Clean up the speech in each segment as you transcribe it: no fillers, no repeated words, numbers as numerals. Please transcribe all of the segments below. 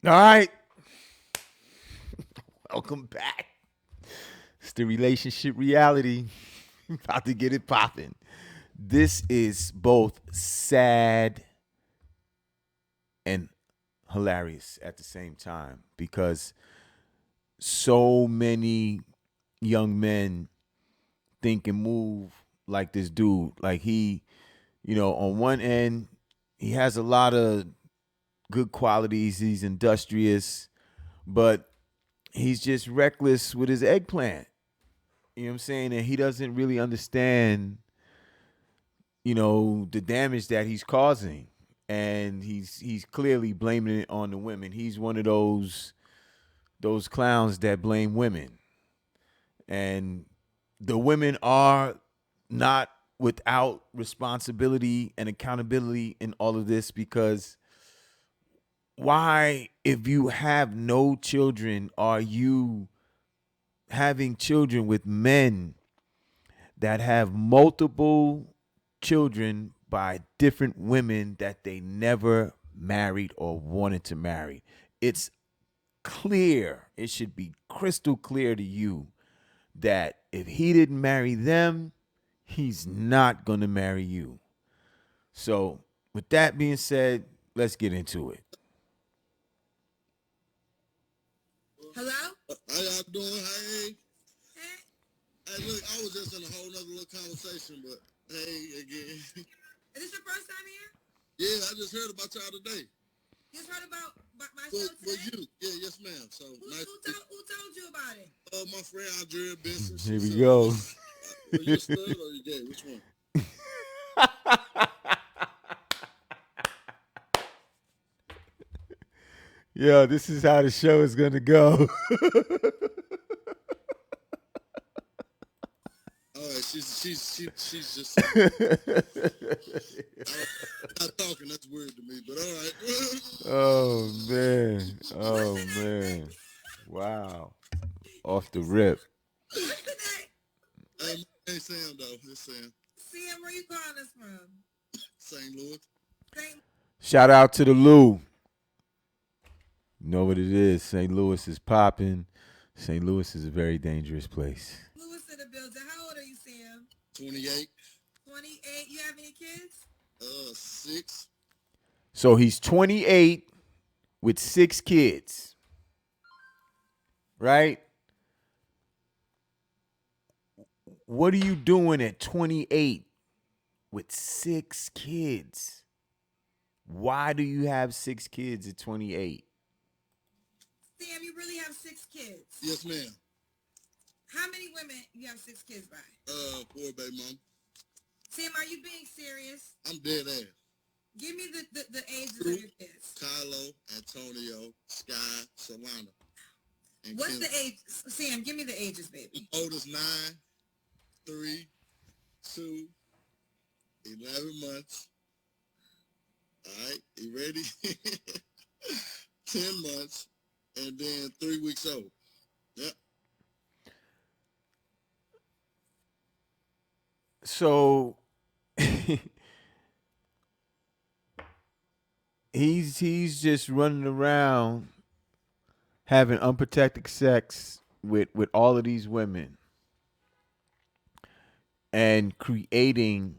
All right. Welcome back. It's the relationship reality. About to get it popping. This is both sad and hilarious at the same time because so many young men think and move like this dude. Like on one end, he has a lot of good qualities. He's industrious, but he's just reckless with his eggplant. You know what I'm saying? And he doesn't really understand, the damage that he's causing. And he's clearly blaming it on the women. He's one of those clowns that blame women. And the women are not without responsibility and accountability in all of this because why, if you have no children, are you having children with men that have multiple children by different women that they never married or wanted to marry? It's clear, it should be crystal clear to you that if he didn't marry them, he's not going to marry you. So, with that being said, let's get into it. Hello? How y'all doing? Hey, Hey, hey, look, I was just in a whole nother little conversation, but hey, again, is this your first time here? yeah, I just heard about y'all today. You just heard about my For, show for today? you, yeah, yes, ma'am. So nice. Who told you about it? My friend Andrea Benson, she Here we said, go. were you a stud or you gay? Which one? Yeah, this is how the show is going to go. All right, she's just not talking. That's weird to me, but all right. Oh, man. What's Oh, the name, man. baby? Wow. Off the rip. What's the name? Hey, Sam though, it's Sam, Sam, where you calling us from? St. Louis. St. Shout out to the Lou. You know what it is. St. Louis is popping. St. Louis is a very dangerous place. Louis in the building. How old are you, Sam? 28, 28. You have any kids? 6. So he's 28 with 6 kids, right? What are you doing at 28 with 6 kids? Why do you have 6 kids at 28? Sam, you really have 6 kids. Yes, ma'am. How many women you have 6 kids by? 4 baby mom. Sam, are you being serious? I'm dead ass. Give me the ages of your kids. Kylo, Antonio, Sky, Solana. And What's Ken- the age? Sam, give me the ages, baby. Oldest 9, 3, 2, 11 months. All right, you ready? 10 months, and then 3 weeks old. Yep. So he's just running around having unprotected sex with all of these women and creating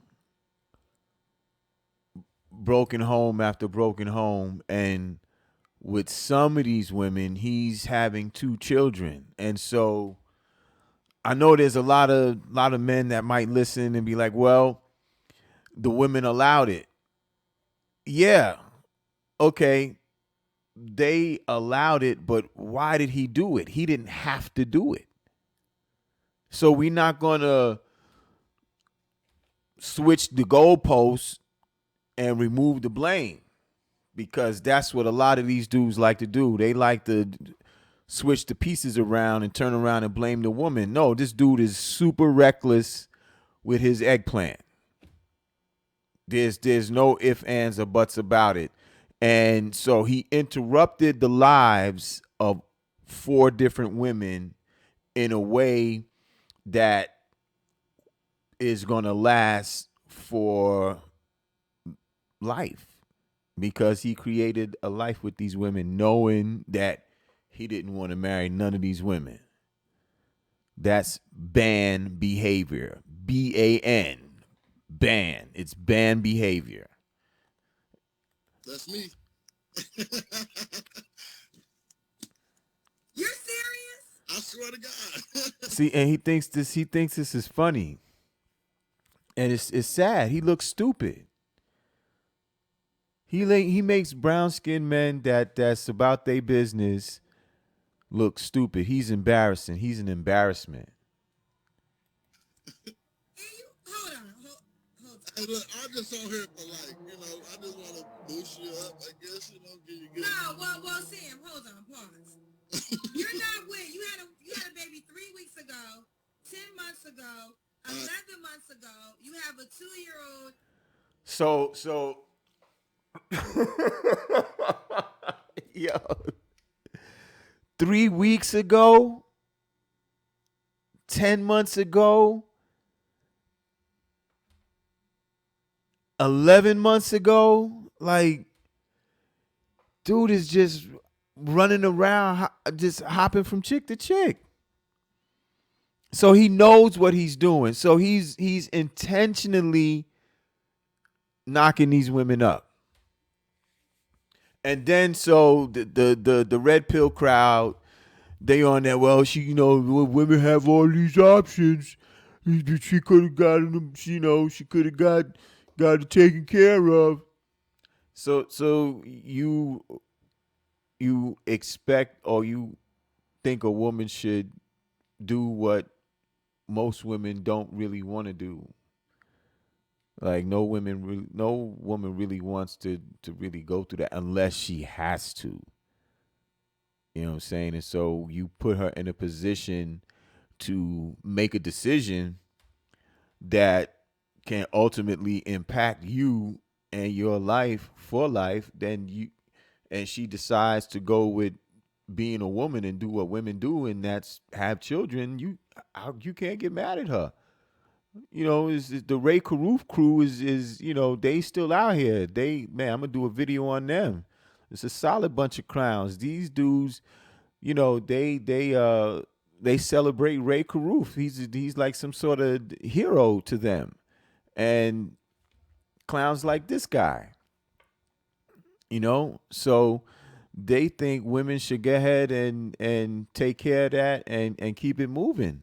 broken home after broken home. And with some of these women he's having 2 children. And so I know there's a lot of men that might listen and be like, well, the women allowed it. Yeah, okay, they allowed it, but why did he do it? He didn't have to do it. So we're not gonna switch the goalposts and remove the blame because that's what a lot of these dudes like to do. They like to switch the pieces around and turn around and blame the woman. No, this dude is super reckless with his eggplant. There's no ifs, ands, or buts about it. And so he interrupted the lives of 4 different women in a way that is gonna last for life. because he created a life with these women knowing that he didn't want to marry none of these women. That's ban behavior. BAN. Ban. It's ban behavior. That's me. You're serious? I swear to God. See, and he thinks this is funny. And it's sad. He looks stupid. He makes brown skinned men that's about their business look stupid. He's embarrassing. He's an embarrassment. And you hold on. Hey, look, I'm just on here for like, I just want to boost you up, I guess, give you good. No, well, Sam, hold on, pause. You're not with. You had a baby 3 weeks ago, 10 months ago, 11 months ago. You have a 2-year-old. So yo, 3 weeks ago, 10 months ago, 11 months ago, like, dude is just running around, just hopping from chick to chick. So he knows what he's doing. So he's intentionally knocking these women up. And then so the red pill crowd, they on that, well, women have all these options. She could have gotten them, she could have got it taken care of. So you expect, or you think a woman should do what most women don't really want to do. Like no woman really wants to really go through that unless she has to. You know what I'm saying? And so you put her in a position to make a decision that can ultimately impact you and your life for life. And she decides to go with being a woman and do what women do, and that's have children. You can't get mad at her. Is the Ray Caruth crew is they still out here. I'm gonna do a video on them. It's a solid bunch of clowns. These dudes, they celebrate Ray Caruth. He's like some sort of hero to them, and clowns like this guy. So they think women should go ahead and take care of that and keep it moving,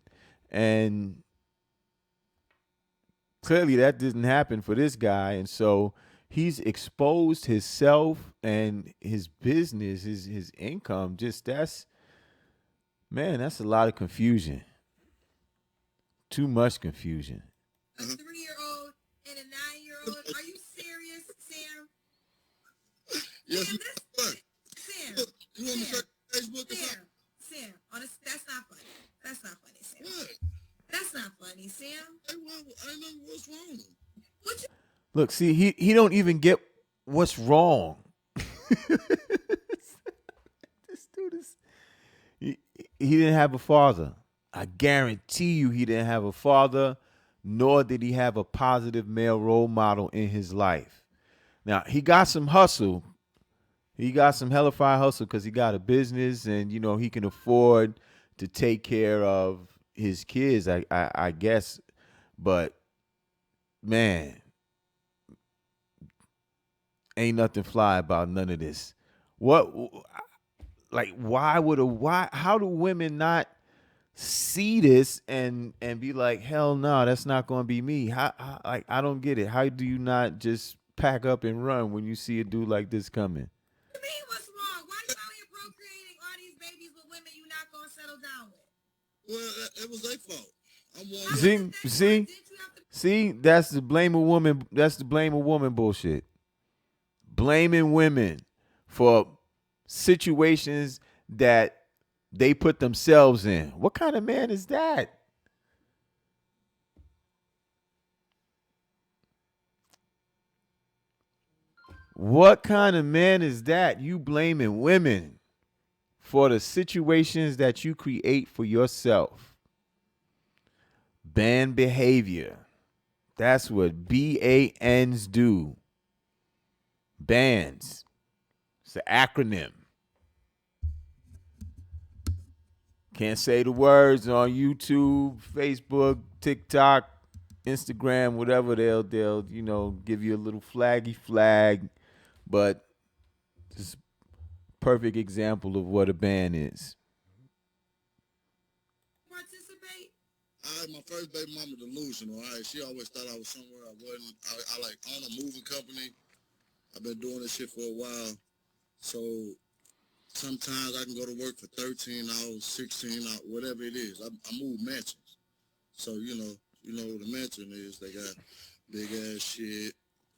and clearly that didn't happen for this guy. And so he's exposed himself and his business, his income. That's a lot of confusion. Too much confusion. A 3-year-old and a 9-year-old. Are you serious, Sam? Yes, And look. Sam. Look, you want me to Sam, search Facebook or something? Sam. That's not funny. That's not funny, Sam. What? That's not funny, Sam. Hey, well, I know what's wrong. What you? Look, see, he don't even get what's wrong. This dude is he didn't have a father. I guarantee you he didn't have a father, nor did he have a positive male role model in his life. Now, he got some hustle. He got some hella fire hustle because he got a business and, he can afford to take care of his kids, I guess. But, man, ain't nothing fly about none of this. How do women not see this and be like, hell no, that's not going to be me? I don't get it. How do you not just pack up and run when you see a dude like this coming? What do you mean what's wrong? Why you out here procreating all these babies with women you're not gonna settle down with? Well, it was their fault. I'm one. See, that's the blame a woman. That's the blame a woman bullshit. Blaming women for situations that they put themselves in. What kind of man is that? What kind of man is that? You blaming women for the situations that you create for yourself. Bad behavior. That's what BANs do. Bands. It's an acronym. Can't say the words on YouTube, Facebook, TikTok, Instagram, whatever. They'll give you a little flaggy flag, but it's a perfect example of what a band is. Participate. My first baby mama delusional. All right, she always thought I was somewhere I wasn't. I like own a moving company. I've been doing this shit for a while, so sometimes I can go to work for 13 hours, 16 hours, whatever it is. I move mansions, so you know what a mansion is. They got big ass shit,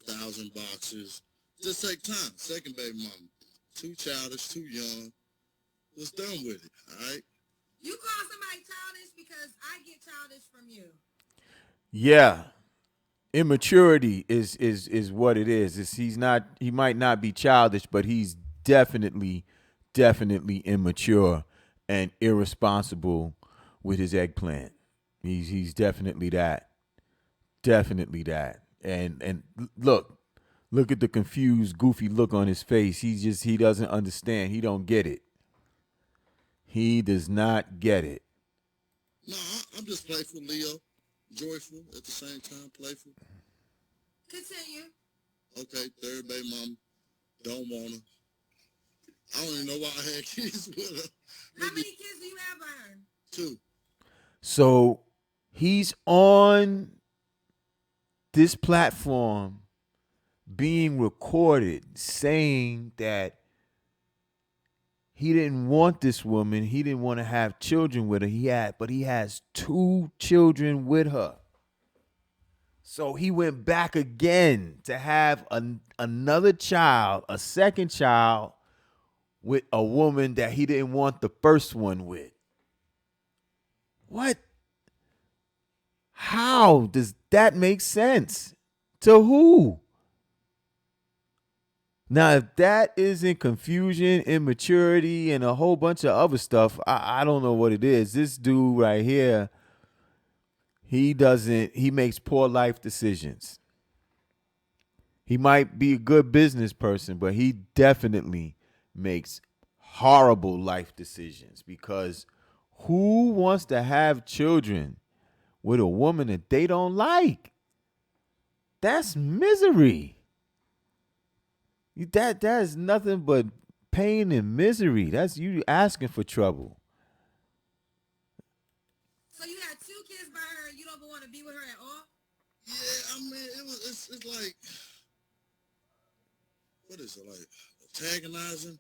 1,000 boxes. Just take time. Second baby mama, too childish, too young. Just done with it. All right. You call somebody childish because I get childish from you. Yeah. Immaturity is what it is. He might not be childish, but he's definitely immature and irresponsible with his eggplant. He's definitely that. Definitely that. And look at the confused, goofy look on his face. He doesn't understand. He don't get it. He does not get it. No, I'm just playful, Leo. Joyful at the same time, playful. Continue. Okay, third baby mama. Don't want her. I don't even know why I had kids with her. How many kids do you have by her? 2. So he's on this platform being recorded saying that he didn't want this woman. He didn't want to have children with her. But he has 2 children with her. So he went back again to have another child, a second child, with a woman that he didn't want the first one with. What? How does that make sense? To who? Now, if that isn't confusion, immaturity, and a whole bunch of other stuff, I don't know what it is. This dude right here, he makes poor life decisions. He might be a good business person, but he definitely makes horrible life decisions because who wants to have children with a woman that they don't like? That's misery. That is nothing but pain and misery. That's you asking for trouble. So you had 2 kids by her and you don't want to be with her at all? Yeah, I mean, it's like, what is it, like, antagonizing?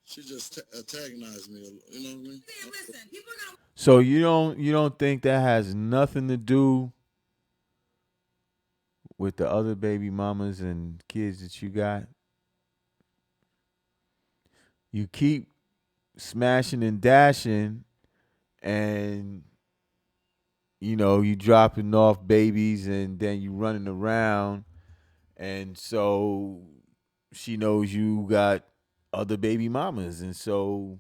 She just antagonized me, you know what I mean? Yeah, listen, people are gonna. So you don't think that has nothing to do with the other baby mamas and kids that you got? You keep smashing and dashing and you dropping off babies and then you running around and so she knows you got other baby mamas and so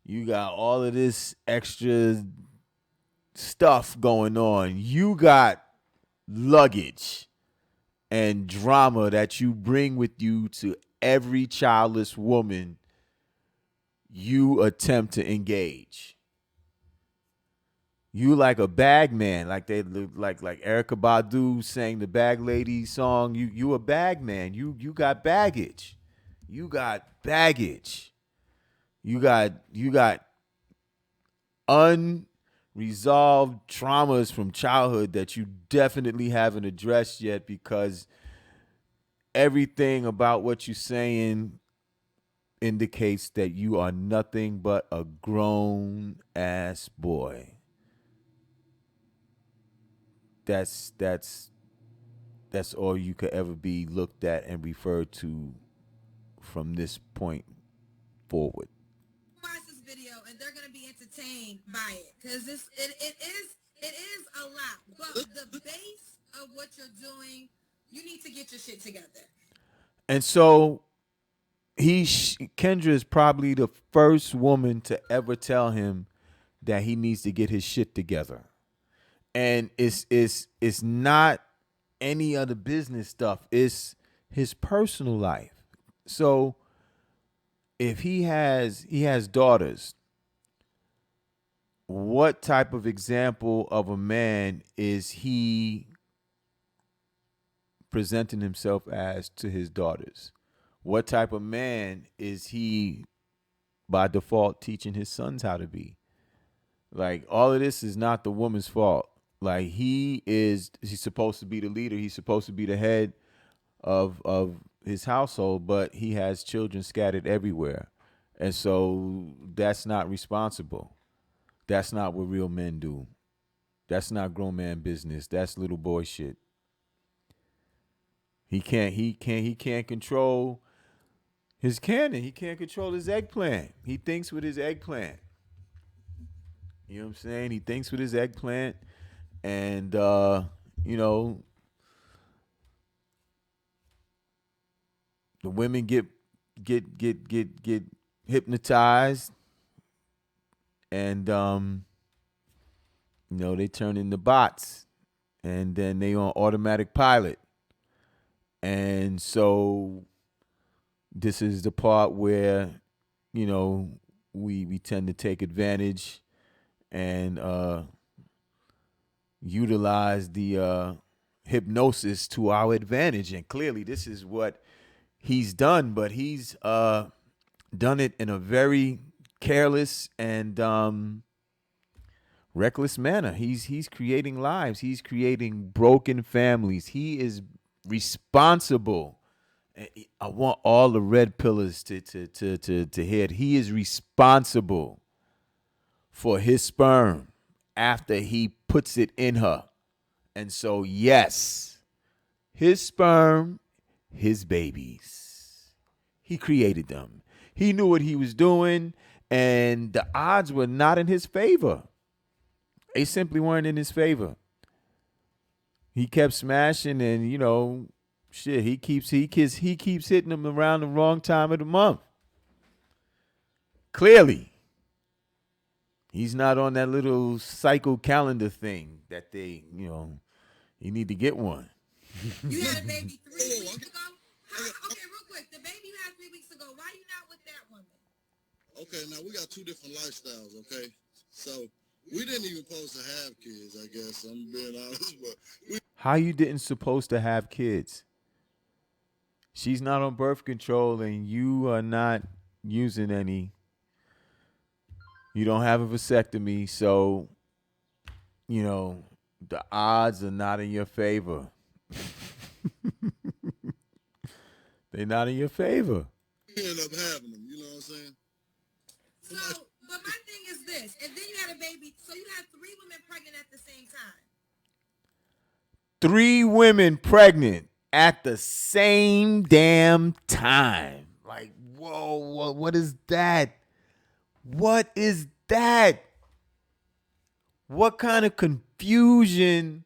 you got all of this extra stuff going on. You got luggage and drama that you bring with you to every childless woman you attempt to engage. You like a bag man, like they like Erica Badu sang the Bag Lady song. You a bag man. You got baggage. You got baggage. You got unresolved traumas from childhood that you definitely haven't addressed yet because everything about what you're saying indicates that you are nothing but a grown ass boy. That's all you could ever be looked at and referred to from this point forward. Watch this video and they're gonna be entertained by it because it is a lot. But the base of what you're doing, you need to get your shit together. And so Kendra is probably the first woman to ever tell him that he needs to get his shit together. And it's not any other business stuff. It's his personal life. So if he has daughters, what type of example of a man is he presenting himself as to his daughters? What type of man is he by default teaching his sons how to be? Like all of this is not the woman's fault. Like he's supposed to be the leader. He's supposed to be the head of his household, but he has children scattered everywhere. And so that's not responsible. That's not what real men do. That's not grown man business. That's little boy shit. He can't control his cannon. He can't control his eggplant. He thinks with his eggplant. You know what I'm saying? He thinks with his eggplant, and you know, the women get hypnotized, and they turn into bots, and then they on automatic pilot. And so this is the part where, you know, we tend to take advantage and utilize the hypnosis to our advantage. And clearly this is what he's done, but he's done it in a very careless and reckless manner. He's creating lives. He's creating broken families. He is responsible. I want all the red pillars to hear it. He is responsible for his sperm after he puts it in her. And so, yes, his sperm, his babies. He created them. He knew what he was doing, and the odds were not in his favor. They simply weren't in his favor. He kept smashing, and shit. He keeps hitting them around the wrong time of the month. Clearly, he's not on that little cycle calendar thing that you need to get one. You had a baby 3 weeks ago? Okay, real quick. The baby you had 3 weeks ago, why you not with that woman? Okay, now we got two different lifestyles, okay? So we didn't even supposed to have kids, I guess. I'm being honest, but How you didn't supposed to have kids? She's not on birth control and you are not using any. You don't have a vasectomy, so the odds are not in your favor. They're not in your favor. we end up having them, you know what I'm saying? So, but my thing is this, and then you had a baby, so you had 3 women pregnant at the same time. 3 women pregnant at the same damn time. Like, whoa, what is that? What is that? What kind of confusion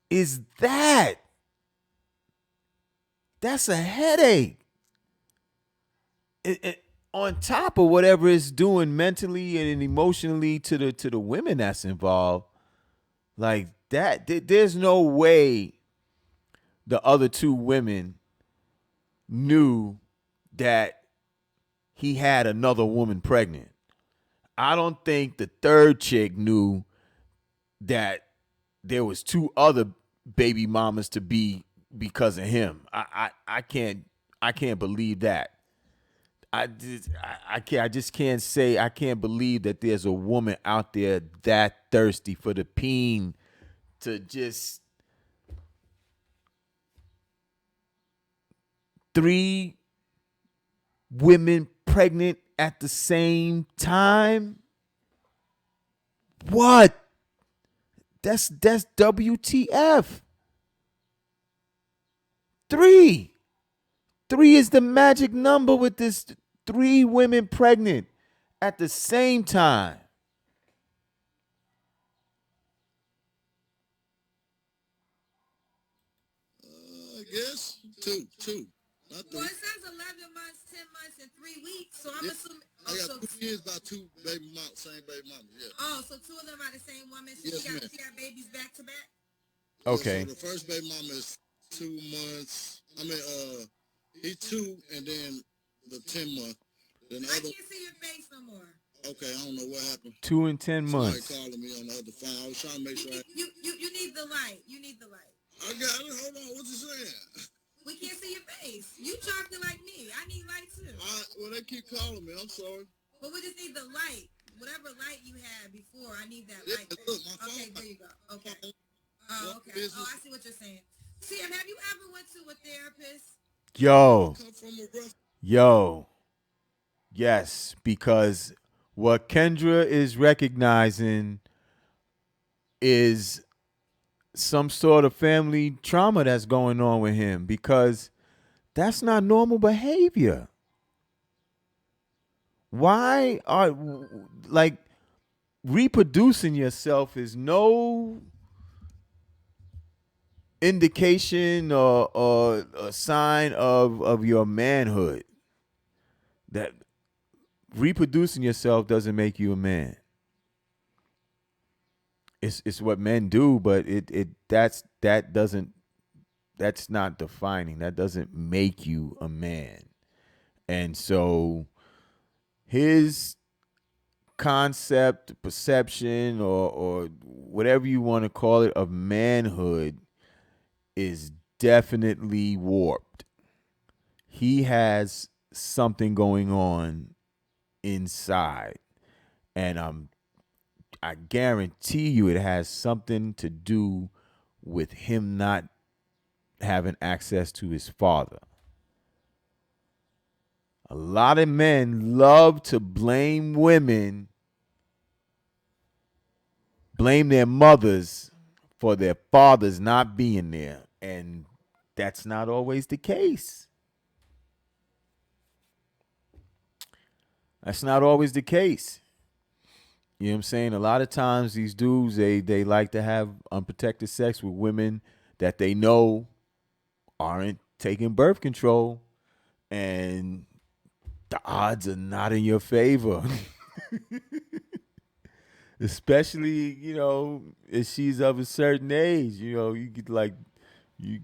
is that? That's a headache. On top of whatever it's doing mentally and emotionally to the women that's involved, like that, there's no way the other 2 women knew that he had another woman pregnant. I don't think the 3rd chick knew that there was 2 other baby mamas to be because of him. I can't believe that. I just can't say I can't believe that there's a woman out there that thirsty for the peen to just 3 women pregnant at the same time. What? That's WTF. 3 is the magic number with this. 3 women pregnant at the same time. I guess two, not 3. Well, it says 11 months, 10 months, and 3 weeks, so I'm assuming. I got 2 kids by 2 baby mom, same baby mama, yeah. Oh, so 2 of them are the same woman. So Yes, she ma'am. got babies back to back? Okay. So the first baby mama is 2 months. I mean, he two, and then the 10 month. Then the I other. can't see your face no more. Okay, I don't know what happened. 2 and 10 months. Somebody calling me on the other phone. I was trying to make sure. You need the light. You need the light. I got it. Hold on. What you saying? We can't see your face. You talking like me. I need light too. Well, they keep calling me. I'm sorry. But we just need the light. Whatever light you had before, I need that Yeah, light. look, my phone. Okay, there you go. Okay. Phone. Oh, What okay. business? Oh, I see what you're saying. Sam, have you ever went to a therapist? Yo, Come from a rough. yo, yes, because what Kendra is recognizing is some sort of family trauma that's going on with him because that's not normal behavior. Why are like reproducing yourself is no indication or a sign of your manhood. That reproducing yourself doesn't make you a man. It's what men do, but that's not defining. That doesn't make you a man. And so his concept, perception, or whatever you want to call it, of manhood is definitely warped. He has something going on inside, and I guarantee you it has something to do with him not having access to his father. A lot of men love to blame women, blame their mothers for their fathers not being there. And that's not always the case. That's not always the case. You know what I'm saying? A lot of times these dudes, they like to have unprotected sex with women that they know aren't taking birth control. And the odds are not in your favor. Especially, if she's of a certain age, you get like you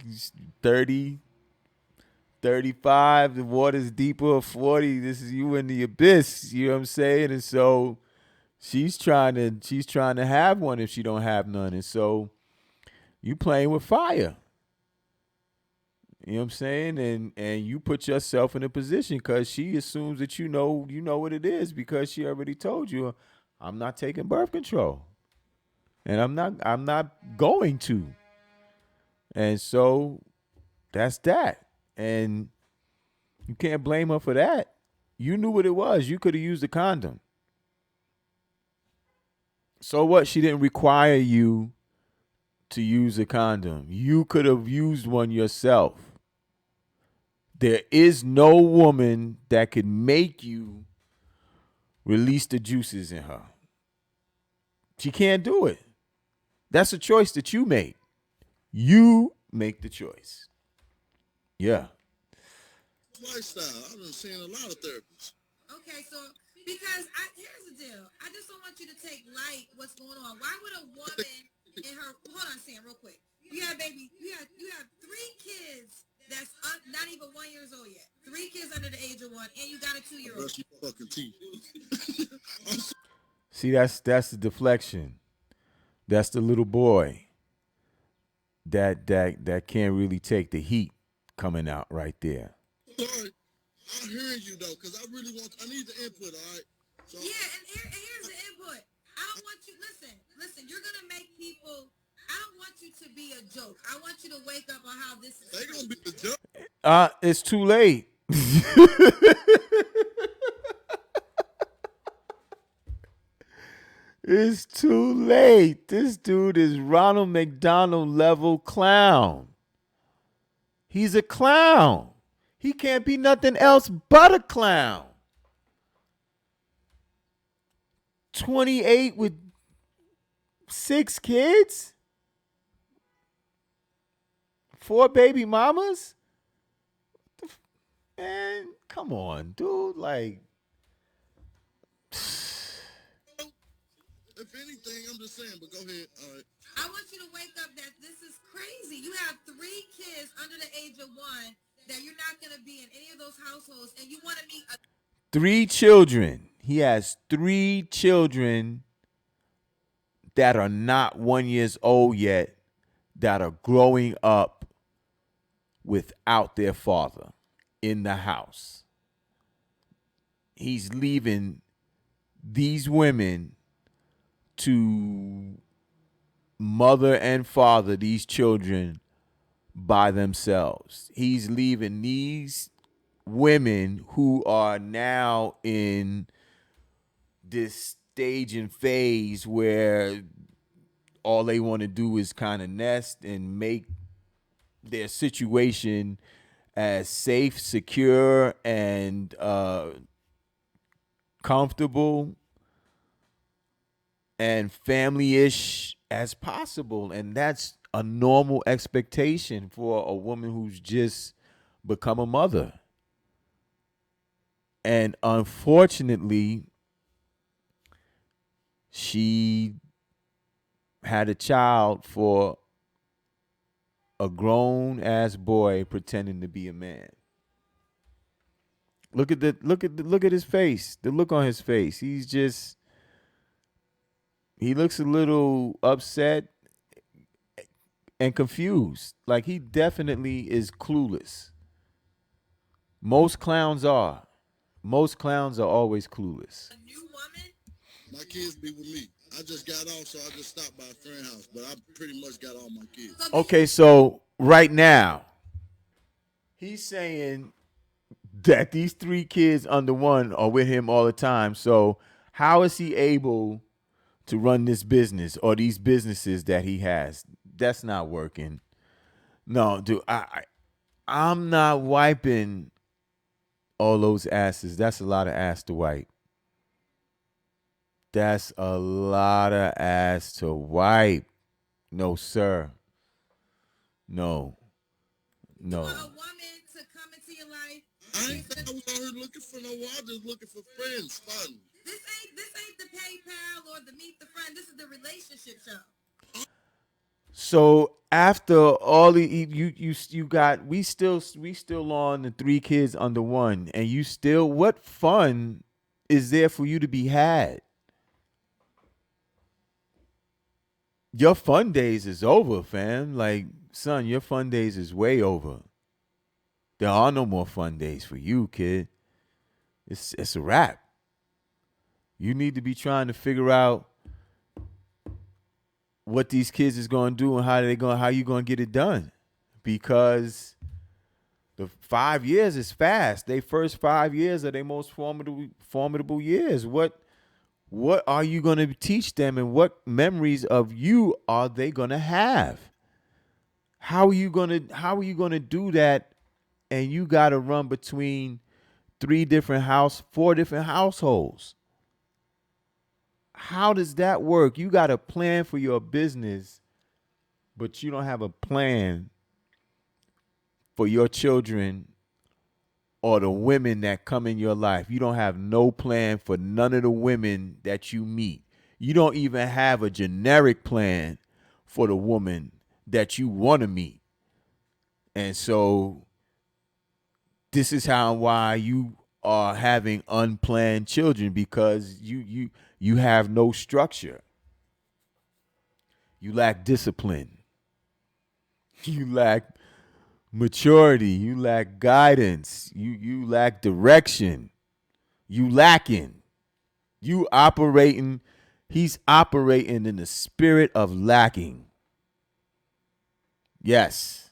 30, 35, the water's deeper, 40, this is you in the abyss, you know what I'm saying? And so she's trying to have one if she don't have none. And so you playing with fire. You know what I'm saying? And you put yourself in a position because she assumes that you know what it is because she already told you, I'm not taking birth control. And I'm not going to. And so that's that. And you can't blame her for that. You knew what it was. You could have used a condom. So what? She didn't require you to use a condom. You could have used one yourself. There is no woman that could make you release the juices in her. She can't do it. That's a choice that you make. You make the choice. Yeah. Lifestyle. I've been seeing a lot of therapists. Okay, so because here's the deal. I just don't want you to take light what's going on. Why would a woman in her hold on, Sam, real quick. You have three kids that's not even 1 year old yet. Three kids under the age of 1, and you got a 2-year-old. Brush your fucking teeth. See, that's the deflection. That's the little boy that can't really take the heat coming out right there. Sorry. I hear you though, because I need the input, all right? So, yeah, and here's the input. I don't want you, listen, you're going to make people, I don't want you to be a joke. I want you to wake up on how this is. they going to be the joke. It's too late. It's too late. This dude is Ronald McDonald level clown. He's a clown. He can't be nothing else but a clown. 28 with 6 kids? 4 baby mamas? Man, come on, dude. Like, If anything, I'm just saying, but go ahead. All right. I want you to wake up that this is crazy. You have 3 kids under the age of 1 that you're not going to be in any of those households, and you want to meet a 3 children. He has 3 children that are not 1 year old yet, that are growing up without their father in the house. He's leaving these women to mother and father these children by themselves. He's leaving these women who are now in this stage and phase where all they want to do is kind of nest and make their situation as safe, secure, and comfortable and family-ish as possible. And that's a normal expectation for a woman who's just become a mother. And unfortunately, she had a child for a grown ass boy pretending to be a man. Look at his face. The look on his face. He looks a little upset and confused. Like he definitely is clueless. Most clowns are. Most clowns are always clueless. new woman. My kids be with me. I just got off, so I just stopped by a friend's house, but I pretty much got all my kids. Okay, so right now, he's saying that these 3 kids under one are with him all the time. So how is he able to run this business or these businesses that he has? That's not working. No, dude, I'm not wiping all those asses. That's a lot of ass to wipe. That's a lot of ass to wipe. No, sir. No. You No. want a woman to come into your life. I ain't think I was out here looking for no one. I just looking for friends, fun. This ain't the PayPal or the Meet the Friend. This is the relationship show. So after all the you got we still on the 3 kids under one, and you still, what fun is there for you to be had? Your fun days is over, fam. Like, son, your fun days is way over. There are no more fun days for you, kid. It's a wrap. You need to be trying to figure out what these kids is going to do and how you going to get it done, because the 5 years is fast. They first 5 years are their most formidable years. What are you going to teach them, and what memories of you are they going to have? How are you going to do that? And you got to run between 4 different households. How does that work? You got a plan for your business, but you don't have a plan for your children or the women that come in your life. You don't have no plan for none of the women that you meet. You don't even have a generic plan for the woman that you want to meet. And so this is why you are having unplanned children, because you have no structure. You lack discipline. You lack maturity. You lack guidance. You lack direction. You lacking. You operating. He's operating in the spirit of lacking. Yes.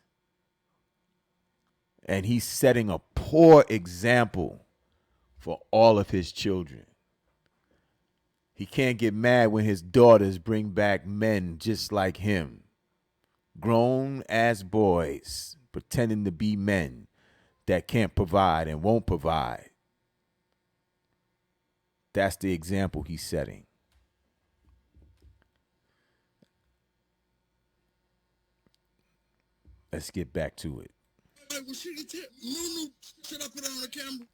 And he's setting a poor example for all of his children. He can't get mad when his daughters bring back men just like him. Grown ass boys pretending to be men that can't provide and won't provide. That's the example he's setting. Let's get back to it. Like, well, she can tell Nunu, should I put it on the camera?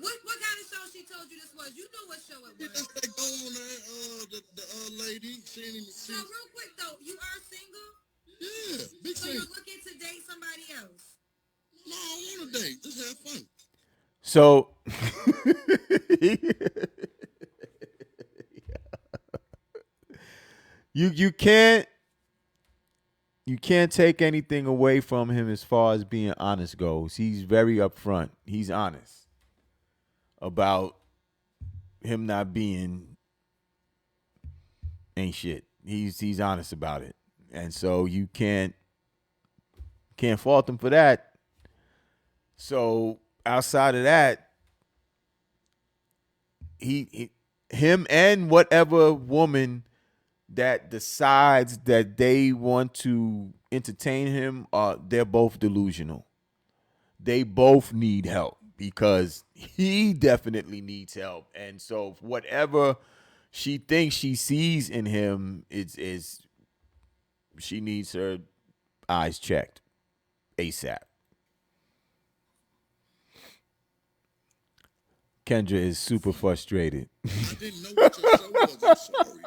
What kind of show she told you this was? You know what show it was. Yes, they go on there. The lady, she ain't even So see. real quick though, you are single, Yeah, big so thing. you're looking to date somebody else. No, I don't want to date. Just have fun. So you can't take anything away from him as far as being honest goes. He's very upfront. He's honest about him not being ain't shit. He's honest about it. And so you can't fault him for that. So outside of that, he him and whatever woman that decides that they want to entertain him, they're both delusional. They both need help because he definitely needs help. And so whatever she thinks she sees in him is she needs her eyes checked ASAP. Kendra is super frustrated. I didn't know what your show was. I'm sorry.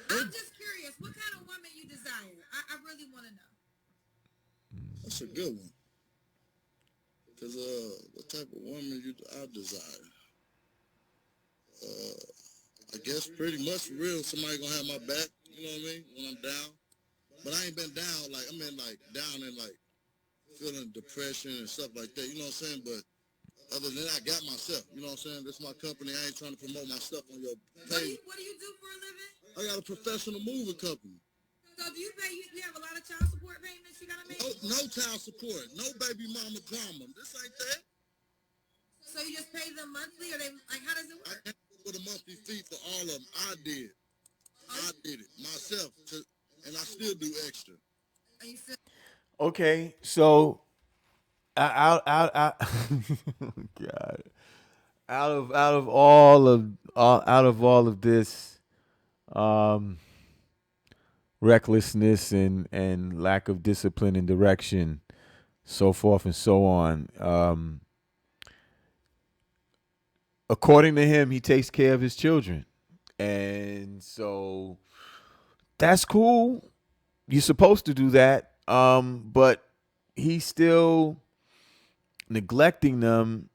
I'm just curious, what kind of woman you desire? I really want to know. That's a good one. Cause what type of woman I desire? I guess pretty much for real. Somebody gonna have my back. You know what I mean? When I'm down. But I ain't been down like I mean like down and like feeling depression and stuff like that. You know what I'm saying? But other than that, I got myself. You know what I'm saying? This is my company. I ain't trying to promote my stuff on your page. What do you do for a living? I got a professional moving company. So do you pay? You have a lot of child support payments you gotta make. No child support. No baby mama drama. This ain't that. So you just pay them monthly, or they like? How does it I work? came up with a monthly fee for all of them. I did it myself, and I still do extra. Are you still? Okay, so out God. Out of all of this um recklessness and lack of discipline and direction, so forth and so on. According to him, he takes care of his children. And so that's cool. You're supposed to do that. But he's still neglecting them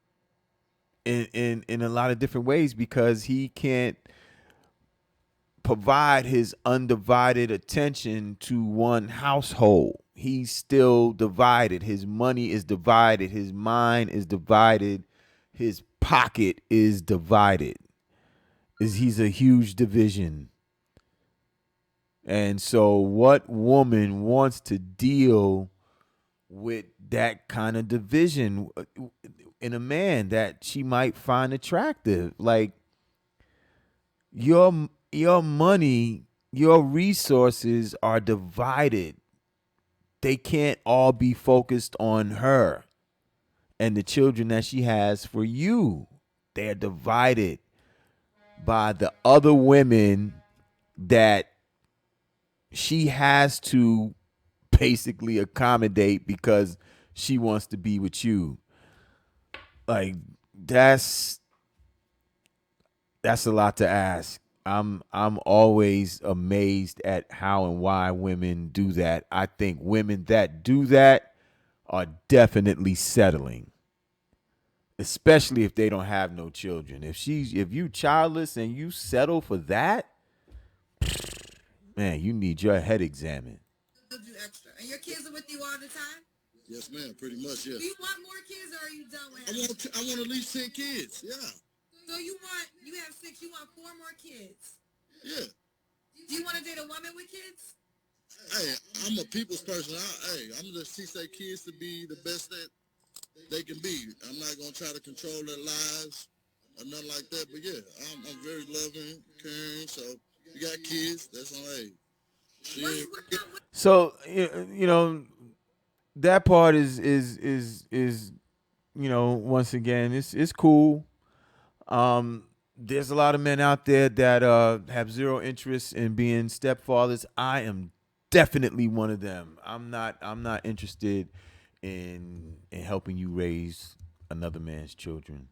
in a lot of different ways because he can't provide his undivided attention to one household. He's still divided. His money is divided. His mind is divided. His pocket is divided. He's a huge division. And so what woman wants to deal with that kind of division in a man that she might find attractive? Like your money, your resources are divided. They can't all be focused on her and the children that she has for you. They're divided by the other women that she has to basically accommodate because she wants to be with you. Like that's a lot to ask. I'm always amazed at how and why women do that. I think women that do that are definitely settling. Especially if they don't have no children. If you childless and you settle for that, man, you need your head examined. Do extra, and your kids are with you all the time. Yes, ma'am. Pretty much, yes. Do you want more kids, or are you done with? I want at least 10 kids. Yeah. So you have 6. You want 4 more kids. Yeah. Do you want to date a woman with kids? Hey, I'm a people's person. I'm just teach their kids to be the best that they can be. I'm not gonna try to control their lives or nothing like that. But yeah, I'm very loving, caring. So you got kids, that's on age. So you know that part is once again it's cool. There's a lot of men out there that have zero interest in being stepfathers. I am definitely one of them. I'm not interested in helping you raise another man's children.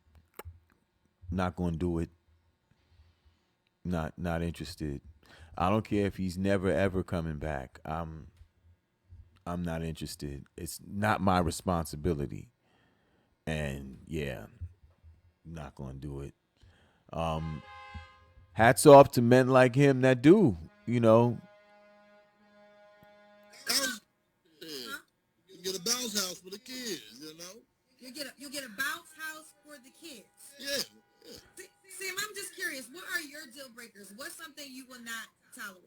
Not gonna do it. Not interested. I don't care if he's never ever coming back. I'm not interested. It's not my responsibility. And yeah, not gonna do it. Um, Hats off to men like him that do. You know, House, yeah. Huh? You get a bounce house for the kids, you know? You get a bounce house for the kids. Yeah, yeah. Sam, I'm just curious. What are your deal breakers? What's something you will not tolerate?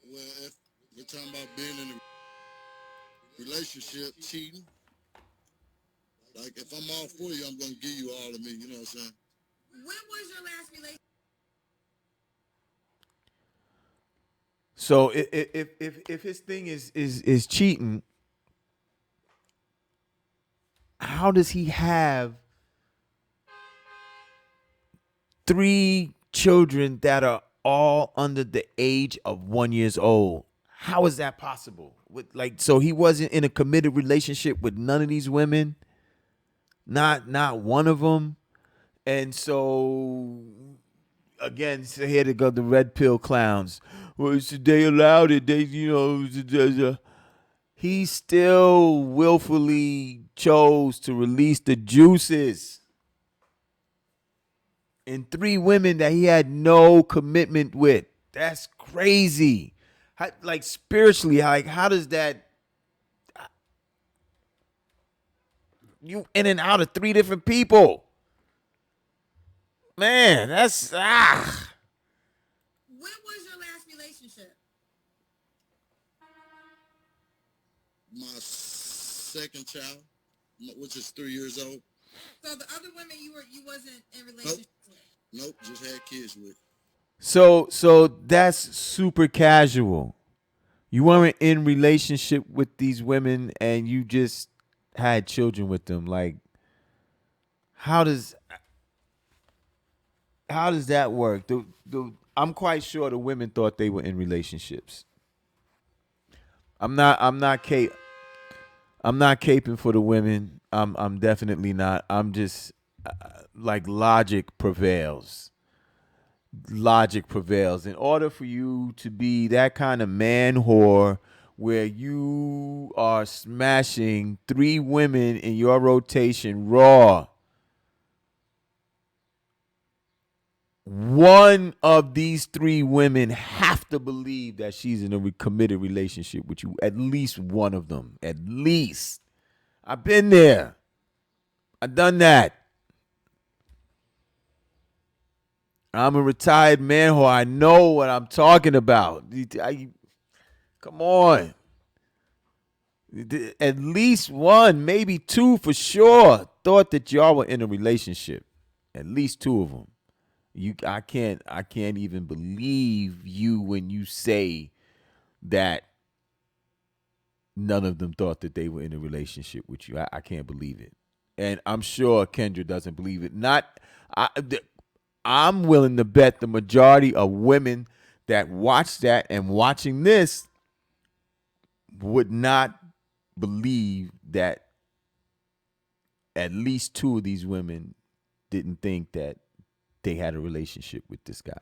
Well, if we're talking about being in a relationship, cheating, like if I'm all for you, I'm gonna give you all of me, you know what I'm saying? When was your last relationship? so if his thing is cheating, how does he have three children that are all under the age of 1 years old? How is that possible? With like, so he wasn't in a committed relationship with none of these women, not one of them, and so again, so here to go the red pill clowns. Well, they allowed it. They, he still willfully chose to release the juices in three women that he had no commitment with. That's crazy. Like spiritually, like how does that, you in and out of three different people? Man, that's When was your last relationship? My second child, which is 3 years old. So the other women you wasn't in Nope, relationships with. nope, just had kids with. so that's super casual. You weren't in relationship with these women and you just had children with them. Like how does how does that work? I'm quite sure the women thought they were in relationships. I'm not caping for the women. I'm definitely not. I'm just like logic prevails. Logic prevails. In order for you to be that kind of man whore where you are smashing three women in your rotation raw, one of these three women have to believe that she's in a committed relationship with you. At least one of them. At least. I've been there. I've done that. I'm a retired man who I know what I'm talking about. Come on. At least one, maybe two for sure, thought that y'all were in a relationship. At least two of them. I can't even believe you when you say that none of them thought that they were in a relationship with you. I can't believe it. And I'm sure Kendra doesn't believe it. Not I I'm willing to bet the majority of women that watch that and watching this would not believe that at least two of these women didn't think that they had a relationship with this guy.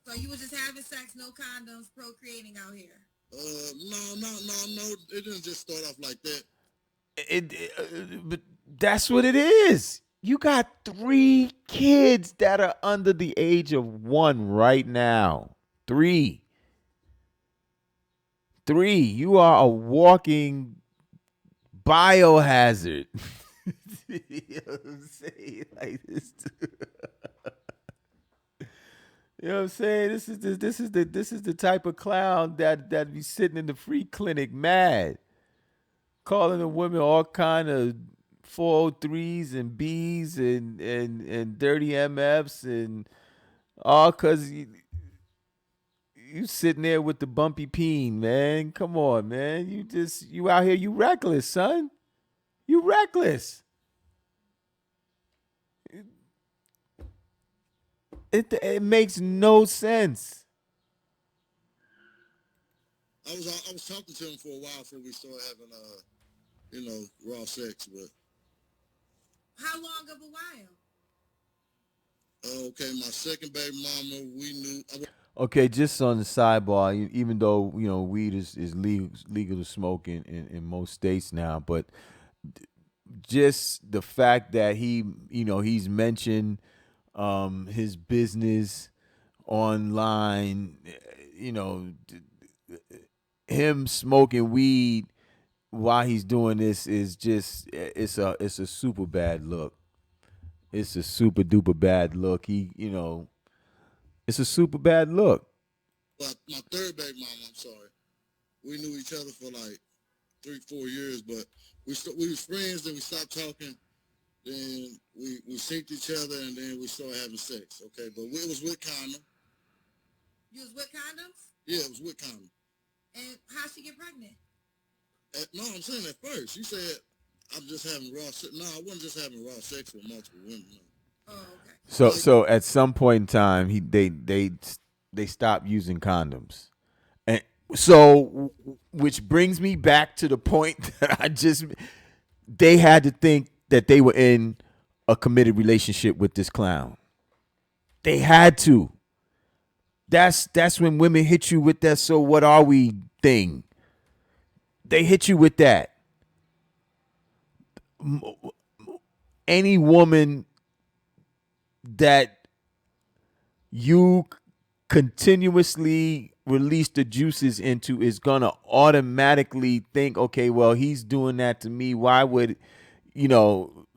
So you was just having sex, no condoms, procreating out here. No. It didn't just start off like that. But that's what it is. You got three kids that are under the age of one right now. Three. Three. You are a walking biohazard. You know what I'm saying? Like this. You know what I'm saying? This is the type of clown that be sitting in the free clinic mad, calling the women all kind of 403s and Bs and dirty MFs and all cause you sitting there with the bumpy peen, man. Come on, man. You out here, you reckless, son. You reckless. It makes no sense. I was talking to him for a while before we started having raw sex, but How long of a while? Okay, my second baby mama, we knew. Okay, just on the sidebar, even though weed is legal to smoke in most states now, but just the fact that he's mentioned his business online, you know, him smoking weed while he's doing this is just it's a super bad look. It's a super duper bad look. It's a super bad look. But my third baby mama, I'm sorry, we knew each other for like 3, 4 years, but we was friends, then we stopped talking. Then we synced each other, and then we started having sex. Okay, but it was with condom. You was with condoms? Yeah, it was with condom. And how'd she get pregnant? No, I'm saying at first. She said, I'm just having raw sex. No, I wasn't just having raw sex with multiple women. No. Oh, okay. So at some point in time, they stopped using condoms, and so which brings me back to the point that they had to think that they were in a committed relationship with this clown. They had to. That's when women hit you with that "so what are we" thing. They hit you with that. Any woman that you continuously release the juices into is gonna automatically think, okay, well, he's doing that to me. Why would you know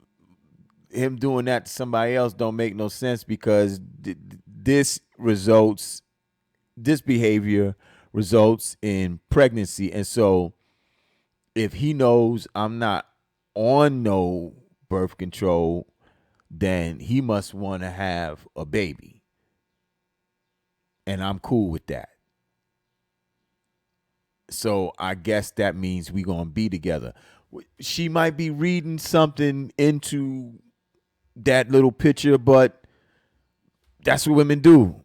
him doing that to somebody else don't make no sense because this behavior results in pregnancy. And so if he knows I'm not on no birth control, then he must want to have a baby. And I'm cool with that. So I guess that means we gonna be together. She might be reading something into that little picture, but that's what women do.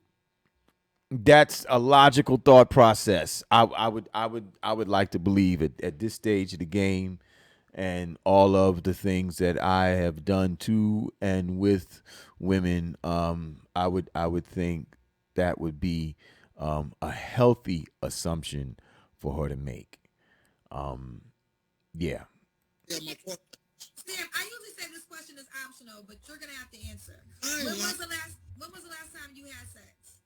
That's a logical thought process. I would like to believe at this stage of the game and all of the things that I have done to and with women, I would think that would be a healthy assumption for her to make. Yeah. Yeah, my part. Sam, I usually say this question is optional, but you're gonna have to answer. I ain't When lying. was the last time you had sex?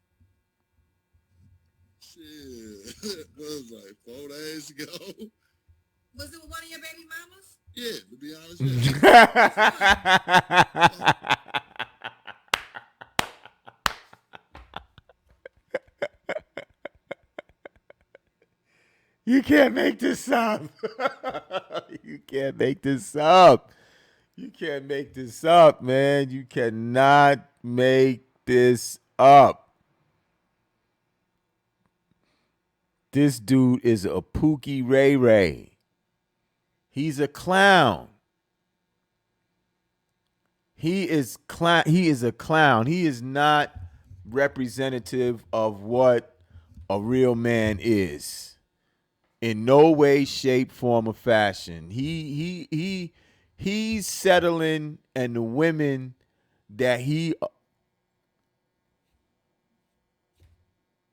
Shit. It was like 4 days ago. Was it with one of your baby mamas? Yeah, to be honest, yeah. You can't make this up. You can't make this up. You can't make this up, man. You cannot make this up. This dude is a Pookie Ray Ray. He's a clown. He is a clown. He is not representative of what a real man is. In no way, shape, form, or fashion. He's settling, and the women that he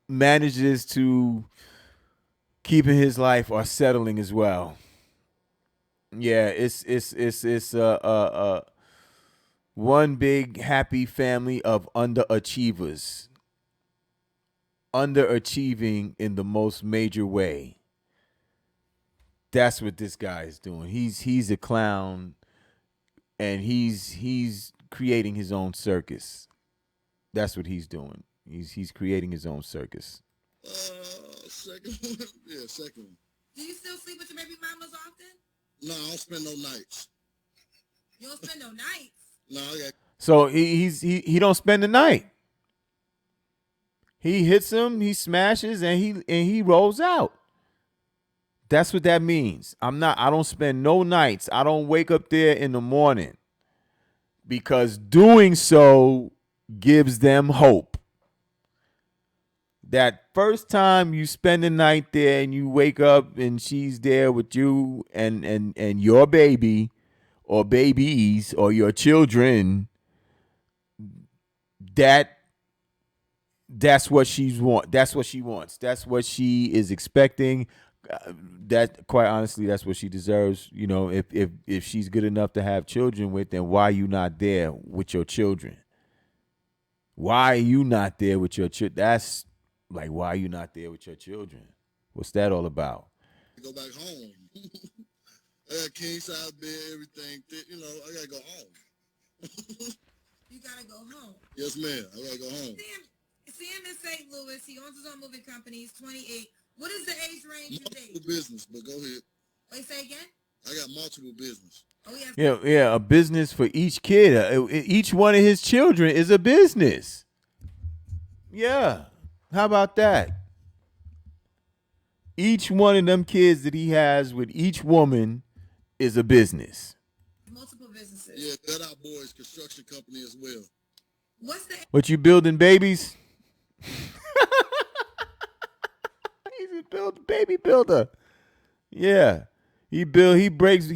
manages to keep in his life are settling as well. Yeah, it's one big happy family of underachievers, underachieving in the most major way. That's what this guy is doing. He's a clown, and he's creating his own circus. That's what he's doing. He's creating his own circus. Second one. Yeah, second one. Do you still sleep with your baby mamas often? No, I don't spend no nights. You don't spend no nights. No, I got. So he don't spend the night. He hits him, he smashes, and he rolls out. That's what that means. I don't spend no nights. I don't wake up there in the morning because doing so gives them hope. That first time you spend the night there and you wake up and she's there with you and your baby, or babies or your children, that that's what she's want. That's what she wants. That's what she is expecting. That quite honestly, that's what she deserves. You know, if she's good enough to have children with, then why are you not there with your children? Why are you not there with your children? That's like, why are you not there with your children? What's that all about? Go back home. I got king size bed, everything. You know, I gotta go home. You gotta go home. Yes, ma'am. I gotta go home. Sam in St. Louis. He owns his own moving company. He's 28. What is the age range you date? Multiple business, but go ahead. Wait, say again? I got multiple business. Oh, yes. Yeah, a business for each kid. Each one of his children is a business. Yeah. How about that? Each one of them kids that he has with each woman is a business. Multiple businesses. Yeah, Cut Out Boys construction company as well. What's the What, you building babies? He's a baby builder. Yeah. He breaks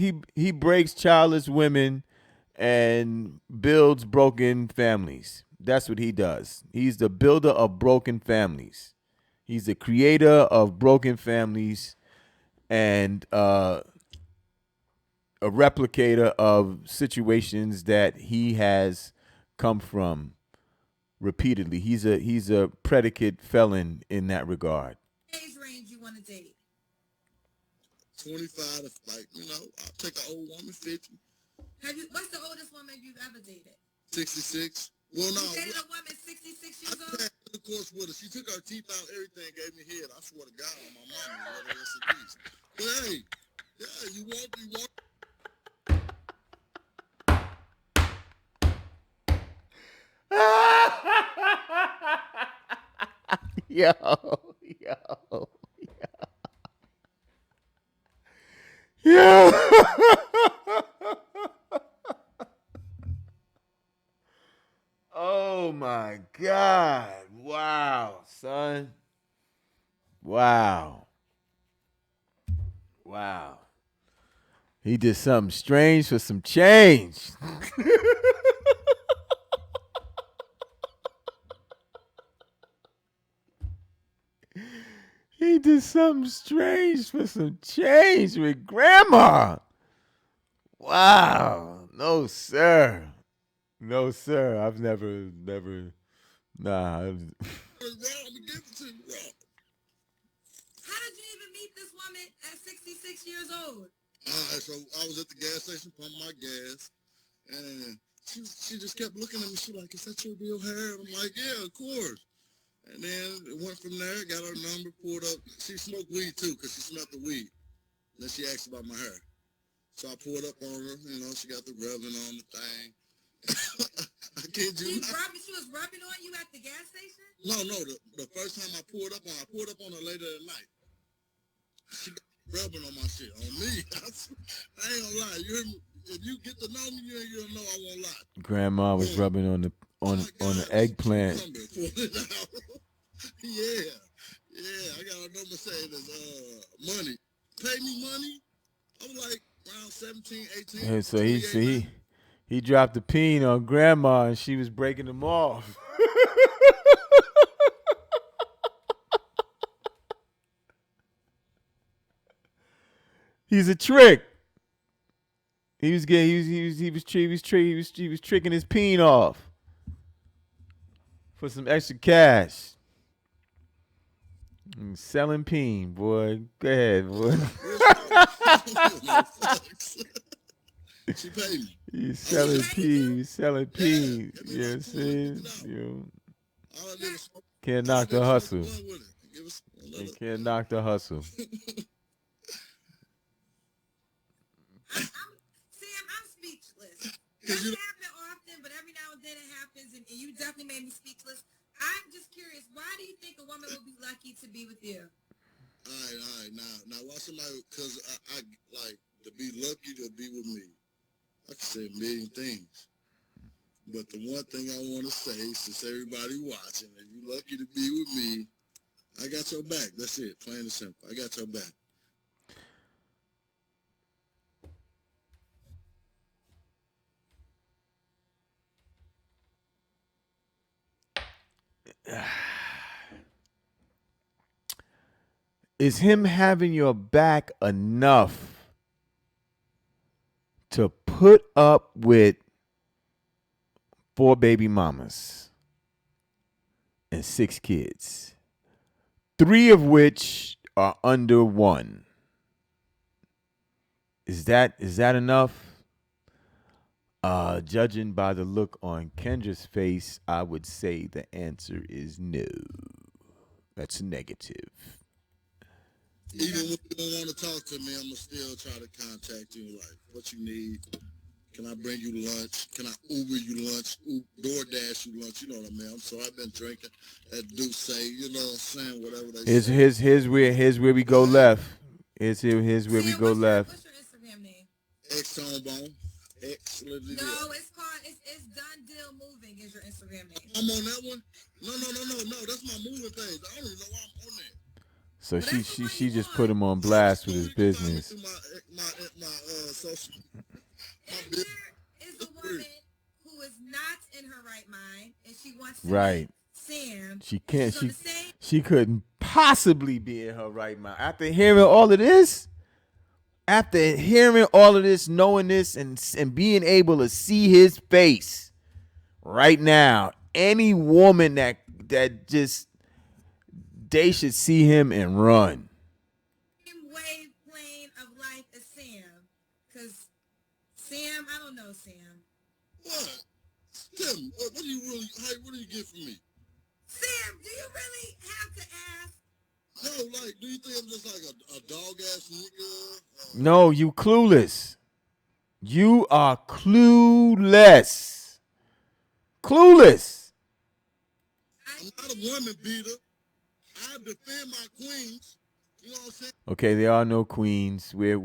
childless women and builds broken families. That's what he does. He's the builder of broken families. He's the creator of broken families and a replicator of situations that he has come from repeatedly. He's a predicate felon in that regard. age range you want to date? 25 to, like, you know, I'll take an old woman, 50. What's the oldest woman you've ever dated? 66. Well, no. You dated a woman 66 years old? I had intercourse with her. She took her teeth out, everything, gave me head. I swear to God on my mama, let her rest in peace. But hey, yeah, you want. Yo. Oh my God. Wow, son. Wow. He did something strange for some change. He did something strange for some change with grandma. Wow. No, sir. I've never, nah. I'm gonna give it to you, bro. How did you even meet this woman at 66 years old? Alright, so I was at the gas station pumping my gas, and she just kept looking at me. She like, is that your real hair? And I'm like, yeah, of course. And then it went from there, got her number, pulled up. She smoked weed too, because she smelled the weed. Then she asked about my hair. So I pulled up on her, you know, she got the rubbing on the thing. I kid you not. She was rubbing on you at the gas station? No, the first time I pulled up on her later at night. She got rubbing on my shit, on me. I ain't gonna lie. You hear me? If you get to know me, you'll know I won't lie. Grandma was rubbing on the eggplant. Yeah, I got a number saying is money. Pay me money. I was like around 17, 18. And so he dropped the peen on grandma and she was breaking them off. He's a trick. He was tricking his peen off for some extra cash. Selling peen, boy. Go ahead, boy. She paid me. He's selling peen. He's selling peen. You know what I'm saying? Can't knock the hustle. You can't knock the hustle. Sam, I'm speechless. Doesn't happen often, but every now and then it happens, and you definitely made me speechless. I'm just curious, why do you think a woman would be lucky to be with you? All right. Now, why somebody, because I like to be lucky to be with me. I can say a million things. But the one thing I want to say, since everybody watching, if you're lucky to be with me, I got your back. That's it, plain and simple. I got your back. Is him having your back enough to put up with 4 baby mamas and 6 kids, 3 of which are under 1? Is that enough? Judging by the look on Kendra's face, I would say the answer is no. That's negative. Even when you don't want to talk to me, I'm gonna still try to contact you. Like, what you need? Can I bring you lunch? Can I Uber you lunch? DoorDash you lunch? You know what I mean? I'm sorry, I've been drinking at Douce. You know what I'm saying? Whatever they say. Here's where we go left. Here's where we Sam, go left. what's your Instagram name? X-Tone X. No, it's called it's Done Deal Moving is your Instagram name. I'm on that one. No. That's my moving page. I don't even know why I'm on there. So she just put him on blast with his business. My social. If there is a woman who is not in her right mind and she wants to Right. meet Sam, She can't. she's on the same. She couldn't possibly be in her right mind after hearing all of this. After hearing all of this, knowing this, and being able to see his face right now, any woman that just they should see him and run. Same wave plane of life as Sam, because Sam, I don't know Sam. What? Tell me, what do you really? What do you get from me? Sam, do you really have to ask? No, like, do you think I'm just like a dog ass nigga? No, you clueless. You are clueless. Clueless. I'm not a woman beater. I defend my queens. You know what I'm saying? Okay, there are no queens. Where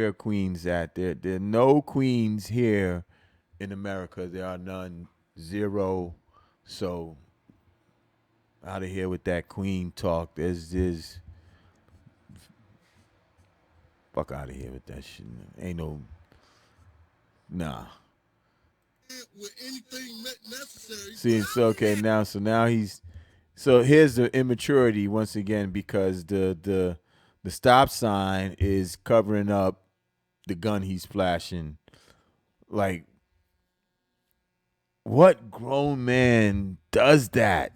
are queens at? There are no queens here in America. There are none. 0. So out of here with that queen talk. There's fuck out of here with that shit. Ain't no nah. With anything necessary. See, so okay now. So here's the immaturity once again because the stop sign is covering up the gun he's flashing. Like, what grown man does that?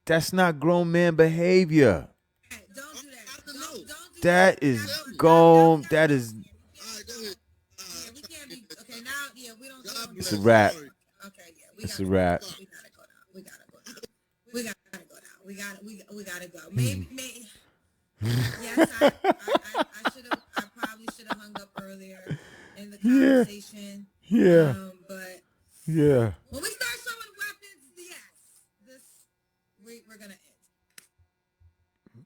That's not grown man behavior. Hey, don't do that. Don't do That is grown. That is. All right, go ahead. Yeah, we can't be okay now. Yeah, we don't. God It's bless a you. wrap. Sorry. Okay, yeah, It's a wrap. We gotta go now. We gotta go now. We gotta go. Maybe. Yes, I should have. I probably should have hung up earlier in the conversation. Yeah. But Yeah. when we start showing weapons, yes, we're gonna end.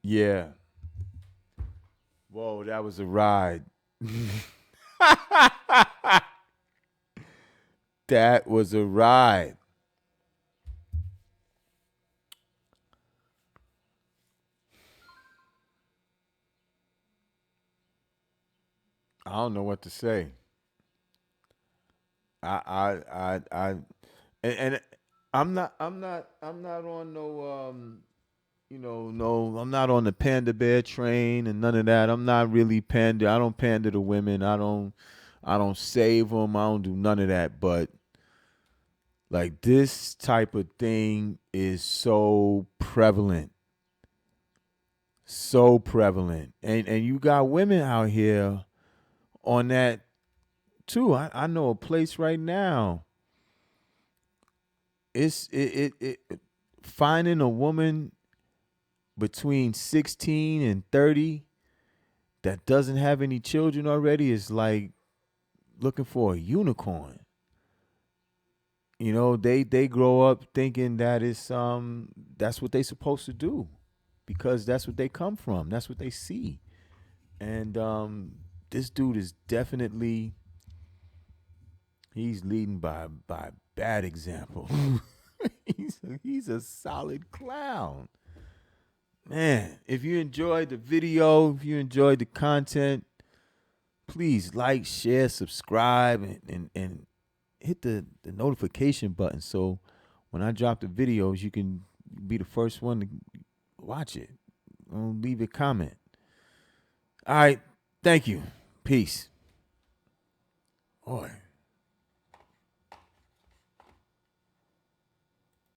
Yeah. Whoa, that was a ride. That was a ride. I don't know what to say. I and I'm not on no no, I'm not on the panda bear train and none of that. I'm not really pander. I don't pander to women. I don't save them. I don't do none of that. But like this type of thing is so prevalent. So prevalent. And you got women out here on that too. I know a place right now. It finding a woman between 16 and 30 that doesn't have any children already is like looking for a unicorn. You know, they grow up thinking that it's that's what they supposed to do because that's what they come from. That's what they see. And this dude is definitely he's leading by bad example. he's a solid clown. Man, if you enjoyed the video, if you enjoyed the content, please like, share, subscribe, and hit the notification button so when I drop the videos, you can be the first one to watch it. Leave a comment. All right. Thank you. Peace. Boy.